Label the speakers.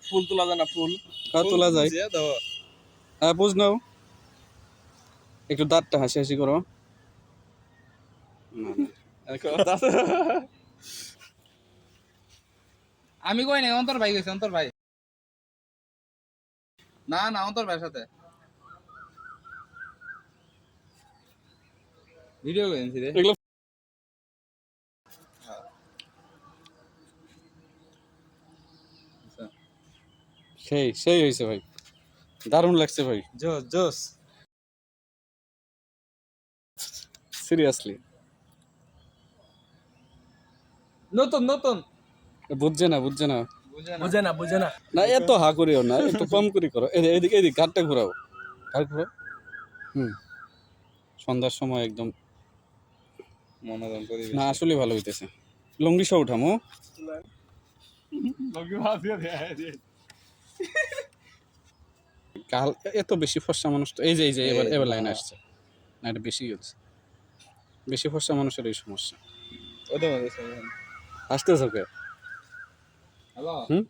Speaker 1: ফুল তোলা যায় না? ফুল
Speaker 2: তোলা যায়। হ্যাঁ বুঝ নাও, একটু দাঁতটা হাসি হাসি করো।
Speaker 3: আমি কই নাই, অন্তর ভাই গেছে, অন্তর ভাই। না না, অন্তর ভাইয়ের সাথে ভিডিও করেছি রে।
Speaker 2: এগুলো সেই সেই হয়েছে ভাই, দারুণ লাগছে ভাই,
Speaker 1: জোস জোস।
Speaker 2: সিরিয়াসলি।
Speaker 1: নতুন নতুন।
Speaker 2: বুঝছে না বুঝছে না,
Speaker 1: বুঝে না বুঝে না।
Speaker 2: না এত হা করিও না, একটু কম করে করো। এদিকে এদিকে ঘাটটা ঘুরাও, ঘাট ঘুরাও। হুম, সন্ধ্যার সময় একদম
Speaker 3: মনোরম পরিবেশ।
Speaker 2: না আসলে ভালো হইতেছে। লঙ্গি সহ উঠামো। কাল এত বেশি ফর্সা মানুষ তো, এই যে এবার এবার লাইন আসছে না, এটা বেশি হচ্ছে। বেশি ফর্সা মানুষের এই সমস্যা।
Speaker 3: ওদের মধ্যে
Speaker 2: আসতেছ ওকে।
Speaker 3: হ্যালো।
Speaker 2: হুম।